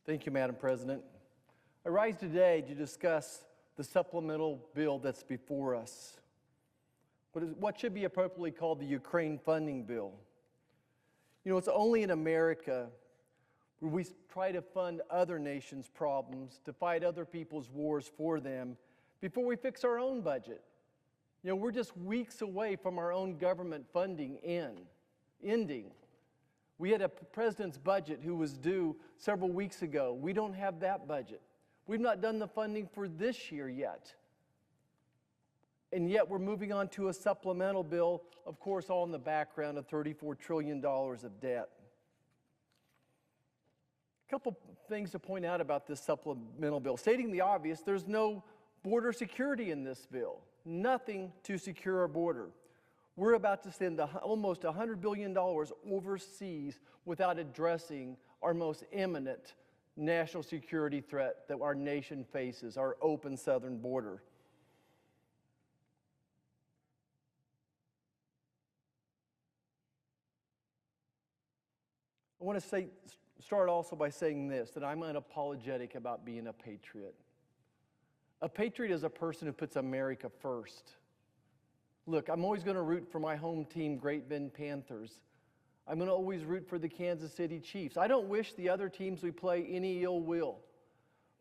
Thank you, Madam President. I rise today to discuss the supplemental bill that's before us. What should be appropriately called the Ukraine funding bill. You know, it's only in America where we try to fund other nations' problems, to fight other people's wars for them, before we fix our own budget. You know, we're just weeks away from our own government funding ending. We had a president's budget who was due several weeks ago. We don't have that budget. We've not done the funding for this year yet. And yet we're moving on to a supplemental bill, of course, all in the background of $34 trillion of debt. A couple things to point out about this supplemental bill. Stating the obvious, there's no border security in this bill. Nothing to secure our border. We're about to send almost $100 billion overseas without addressing our most imminent national security threat that our nation faces, our open southern border. I want to start also by saying this, that I'm unapologetic about being a patriot. A patriot is a person who puts America first. Look, I'm always going to root for my home team, Great Bend Panthers. I'm going to always root for the Kansas City Chiefs. I don't wish the other teams we play any ill will,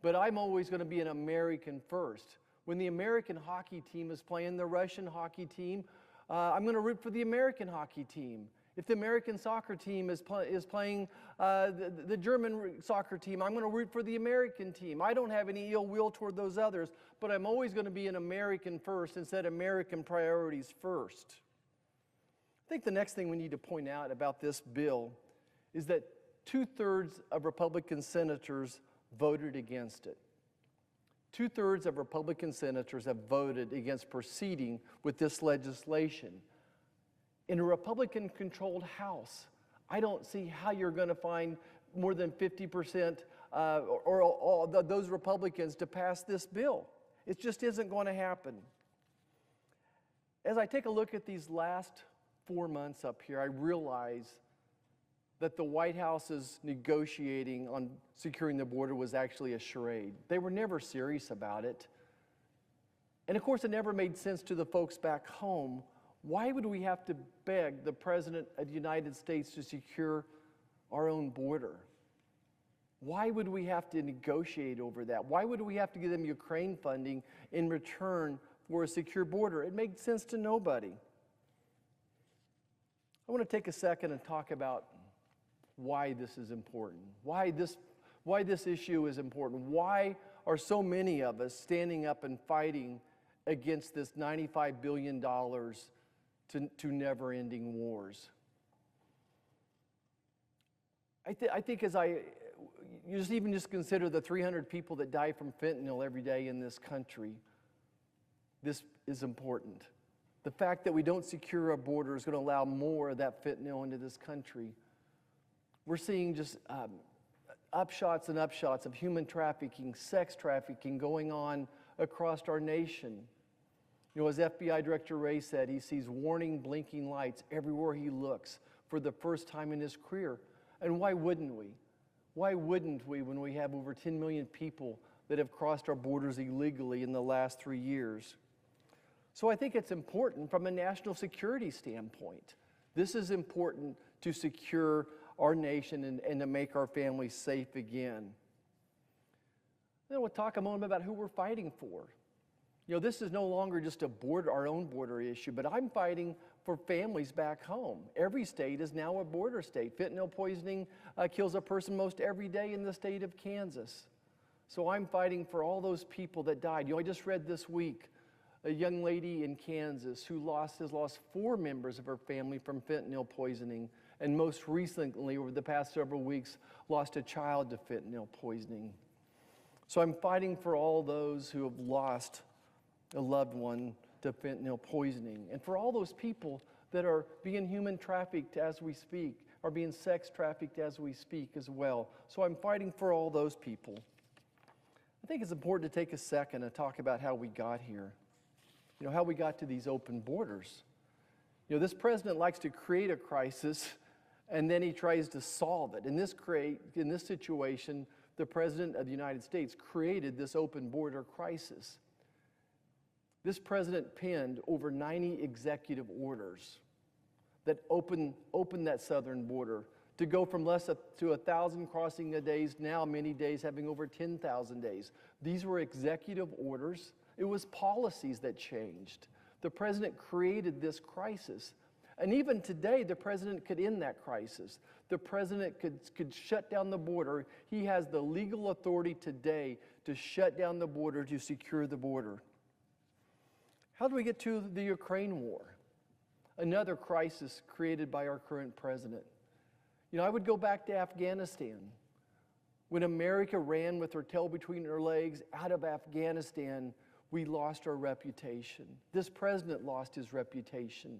but I'm always going to be an American first. When the American hockey team is playing the Russian hockey team, I'm going to root for the American hockey team. If the American soccer team is playing the German soccer team, I'm going to root for the American team. I don't have any ill will toward those others, but I'm always going to be an American first and set American priorities first. I think the next thing we need to point out about this bill is that 2/3 of Republican senators voted against it. 2/3 of Republican senators have voted against proceeding with this legislation. In a Republican-controlled House, I don't see how you're going to find more than 50% or all those Republicans to pass this bill. It just isn't going to happen. As I take a look at these last 4 months up here, I realize that the White House's negotiating on securing the border was actually a charade. They were never serious about it. And of course, it never made sense to the folks back home. Why would we have to beg the President of the United States to secure our own border? Why would we have to negotiate over that? Why would we have to give them Ukraine funding in return for a secure border? It made sense to nobody. I want to take a second and talk about why this is important, why this issue is important. Why are so many of us standing up and fighting against this $95 billion to never-ending wars? I think as you just consider the 300 people that die from fentanyl every day in this country, this is important. The fact that we don't secure our border is going to allow more of that fentanyl into this country. We're seeing just upshots and upshots of human trafficking, sex trafficking going on across our nation. You know, as FBI Director Wray said, he sees warning, blinking lights everywhere he looks for the first time in his career. And why wouldn't we? Why wouldn't we when we have over 10 million people that have crossed our borders illegally in the last 3 years? So I think it's important from a national security standpoint. This is important to secure our nation and to make our families safe again. Then we'll talk a moment about who we're fighting for. You know, this is no longer just our own border issue, but I'm fighting for families back home. Every state is now a border state. Fentanyl poisoning kills a person most every day in the state of Kansas. So I'm fighting for all those people that died. You know, I just read this week a young lady in Kansas who has lost 4 members of her family from fentanyl poisoning, and most recently, over the past several weeks, lost a child to fentanyl poisoning. So I'm fighting for all those who have lost a loved one to fentanyl poisoning, and for all those people that are being human trafficked as we speak, are being sex trafficked as we speak as well. So I'm fighting for all those people. I think it's important to take a second and talk about how we got here. You know, how we got to these open borders. You know, this president likes to create a crisis and then he tries to solve it. In this situation, the President of the United States created this open border crisis. This president penned over 90 executive orders that opened that southern border to go from less to 1,000 crossing a day, now many days having over 10,000 days. These were executive orders. It was policies that changed. The president created this crisis. And even today, the president could end that crisis. The president could shut down the border. He has the legal authority today to shut down the border, to secure the border. How do we get to the Ukraine war? Another crisis created by our current president. You know, I would go back to Afghanistan. When America ran with her tail between her legs out of Afghanistan, we lost our reputation. This president lost his reputation.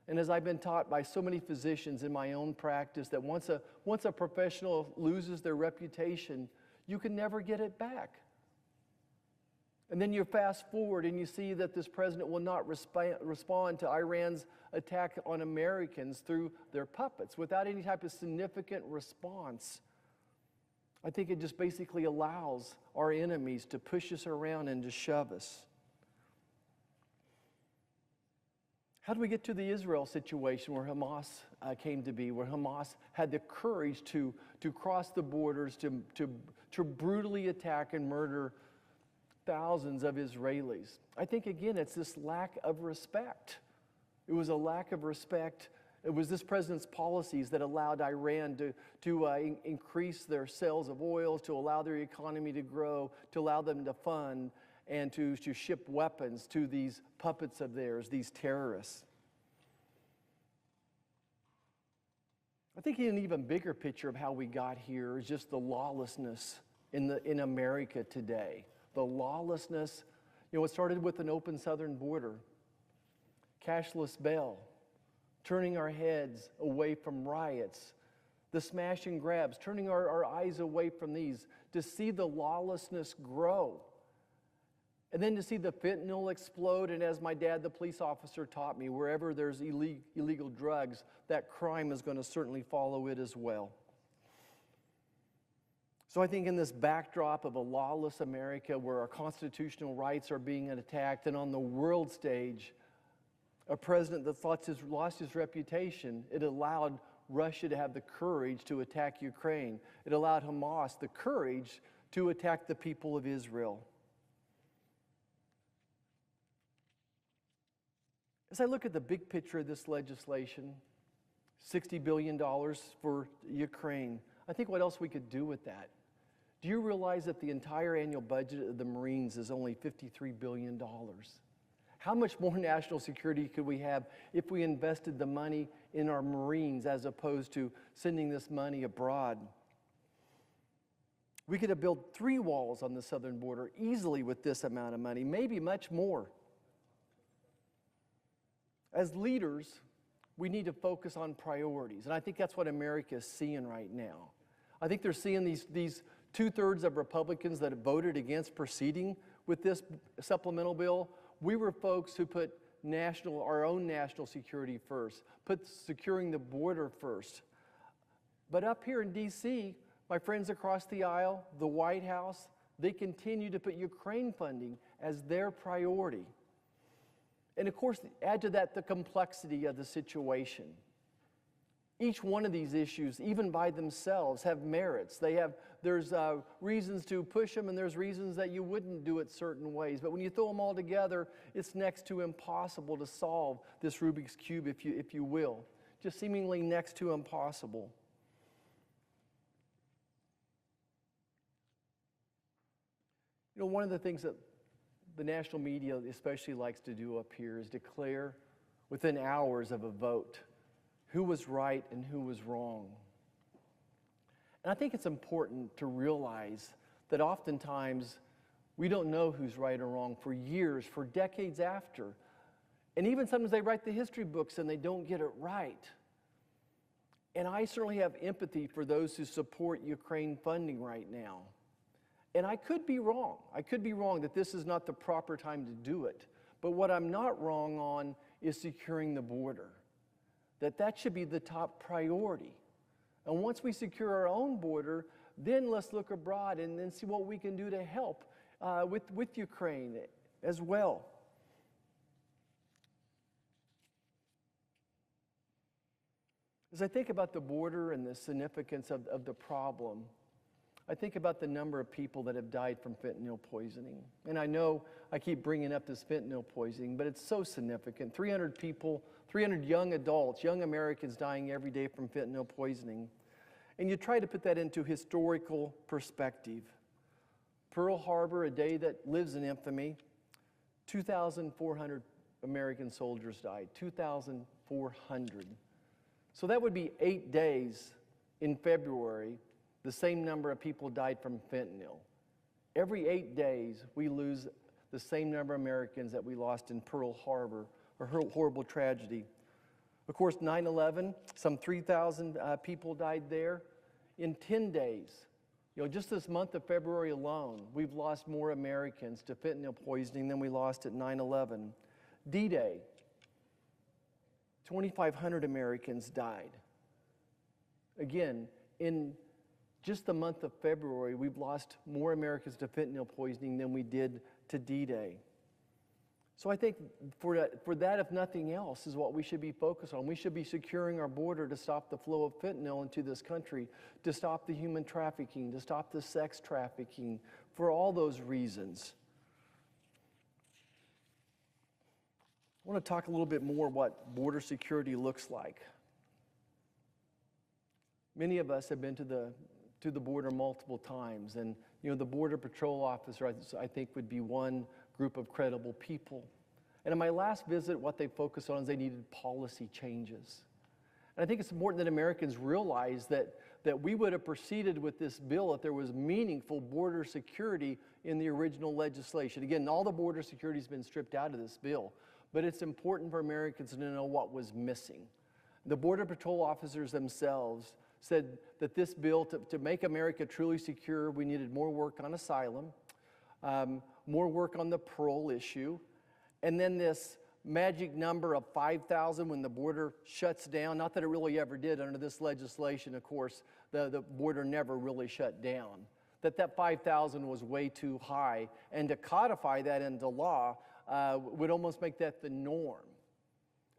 And as I've been taught by so many physicians in my own practice, that once a professional loses their reputation, you can never get it back. And then you fast forward and you see that this president will not respond to Iran's attack on Americans through their puppets without any type of significant response. I think it just basically allows our enemies to push us around and to shove us. How do we get to the Israel situation where Hamas came to be, where Hamas had the courage to cross the borders, to brutally attack and murder thousands of Israelis? I think, again, it's this lack of respect. It was a lack of respect. It was this president's policies that allowed Iran to increase their sales of oil, to allow their economy to grow, to allow them to fund, and to ship weapons to these puppets of theirs, these terrorists. I think an even bigger picture of how we got here is just the lawlessness in America today. The lawlessness, you know, it started with an open southern border, cashless bail, turning our heads away from riots, the smash and grabs, turning our eyes away from these, to see the lawlessness grow. And then to see the fentanyl explode, and as my dad, the police officer, taught me, wherever there's illegal drugs, that crime is going to certainly follow it as well. So I think in this backdrop of a lawless America where our constitutional rights are being attacked, and on the world stage, a president that's lost his reputation, it allowed Russia to have the courage to attack Ukraine. It allowed Hamas the courage to attack the people of Israel. As I look at the big picture of this legislation, $60 billion for Ukraine, I think what else we could do with that. Do you realize that the entire annual budget of the Marines is only $53 billion? How much more national security could we have if we invested the money in our Marines as opposed to sending this money abroad? We could have built 3 walls on the southern border easily with this amount of money, maybe much more. As leaders, we need to focus on priorities, and I think that's what America is seeing right now. I think they're seeing these 2/3 of Republicans that have voted against proceeding with this supplemental bill. We were folks who put our own national security first, put securing the border first. But up here in D.C., my friends across the aisle, the White House, they continue to put Ukraine funding as their priority. And of course, add to that the complexity of the situation. Each one of these issues, even by themselves, have merits. There's reasons to push them, and there's reasons that you wouldn't do it certain ways. But when you throw them all together, it's next to impossible to solve this Rubik's Cube, if you will. Just seemingly next to impossible. You know, one of the things that the national media especially likes to do up here is declare within hours of a vote who was right and who was wrong. And I think it's important to realize that oftentimes we don't know who's right or wrong for years, for decades after. And even sometimes they write the history books and they don't get it right. And I certainly have empathy for those who support Ukraine funding right now. And I could be wrong. I could be wrong that this is not the proper time to do it. But what I'm not wrong on is securing the border. That should be the top priority. And once we secure our own border, Then let's look abroad and then see what we can do to help with Ukraine as well. As I think about the border and the significance of the problem, I think about the number of people that have died from fentanyl poisoning. And I know I keep bringing up this fentanyl poisoning, but it's so significant. 300 people, 300 young adults, young Americans dying every day from fentanyl poisoning. And you try to put that into historical perspective. Pearl Harbor, a day that lives in infamy, 2,400 American soldiers died, 2,400. So that would be 8 days in February, the same number of people died from fentanyl. Every 8 days, we lose the same number of Americans that we lost in Pearl Harbor, a horrible tragedy. Of course, 9/11, some 3,000 people died there. In 10 days, just this month of February alone, we've lost more Americans to fentanyl poisoning than we lost at 9/11. D-Day, 2,500 Americans died. Again, in just the month of February, we've lost more Americans to fentanyl poisoning than we did to D-Day. So I think for that, if nothing else, is what we should be focused on. We should be securing our border to stop the flow of fentanyl into this country, to stop the human trafficking, to stop the sex trafficking, for all those reasons. I want to talk a little bit more what border security looks like. Many of us have been to the border multiple times, and the Border Patrol officer, I think, would be one group of credible people. And in my last visit, what they focused on is they needed policy changes. And I think it's important that Americans realize that we would have proceeded with this bill if there was meaningful border security in the original legislation. Again, all the border security has been stripped out of this bill, but it's important for Americans to know what was missing. The Border Patrol officers themselves said that this bill, to make America truly secure, we needed more work on asylum, more work on the parole issue, and then this magic number of 5,000 when the border shuts down. Not that it really ever did under this legislation, of course, the border never really shut down. That 5,000 was way too high, and to codify that into law would almost make that the norm.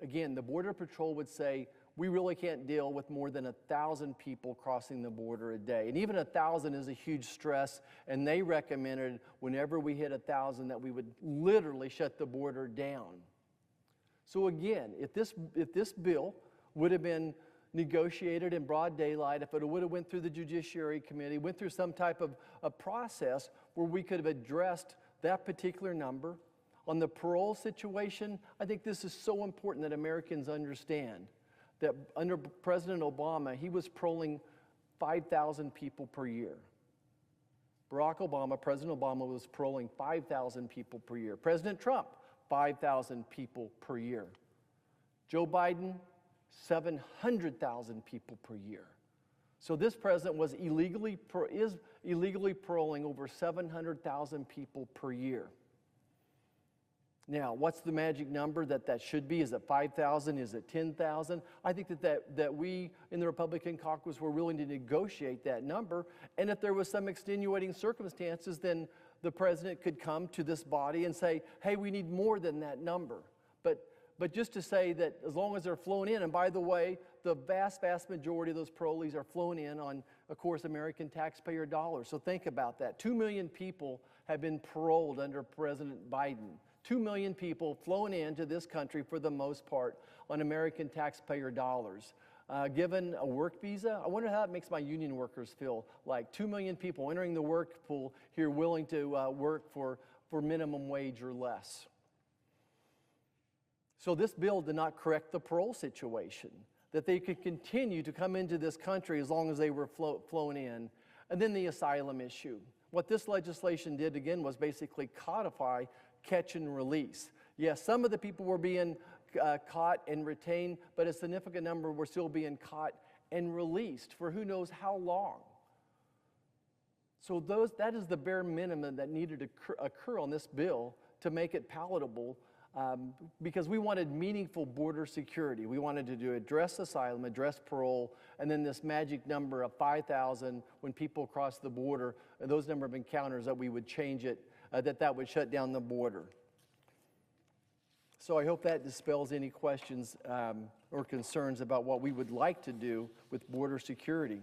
Again, the Border Patrol would say, we really can't deal with more than 1,000 people crossing the border a day. And even 1,000 is a huge stress, and they recommended whenever we hit 1,000 that we would literally shut the border down. So again, if this bill would have been negotiated in broad daylight, if it would have went through the Judiciary Committee, went through some type of a process where we could have addressed that particular number. On the parole situation, I think this is so important that Americans understand that under President Obama, he was paroling 5,000 people per year. President Obama was paroling 5,000 people per year. President Trump, 5,000 people per year. Joe Biden, 700,000 people per year. So this president is illegally paroling over 700,000 people per year. Now, what's the magic number that should be? Is it 5,000? Is it 10,000? I think that we in the Republican caucus were willing to negotiate that number. And if there was some extenuating circumstances, then the president could come to this body and say, hey, we need more than that number. But just to say that as long as they're flown in, and by the way, the vast majority of those parolees are flown in on, of course, American taxpayer dollars. So think about that. 2 million people have been paroled under President Biden. 2 million people flown into this country for the most part on American taxpayer dollars. Given a work visa, I wonder how that makes my union workers feel. Like 2 million people entering the work pool here willing to work for minimum wage or less. So this bill did not correct the parole situation, that they could continue to come into this country as long as they were flown in. And then the asylum issue. What this legislation did, again, was basically codify catch and release. Yes, some of the people were being caught and retained, but a significant number were still being caught and released for who knows how long. So that is the bare minimum that needed to occur on this bill to make it palatable because we wanted meaningful border security. We wanted to address asylum, address parole, and then this magic number of 5,000 when people cross the border, those number of encounters, that we would change it, that would shut down the border. So I hope that dispels any questions or concerns about what we would like to do with border security.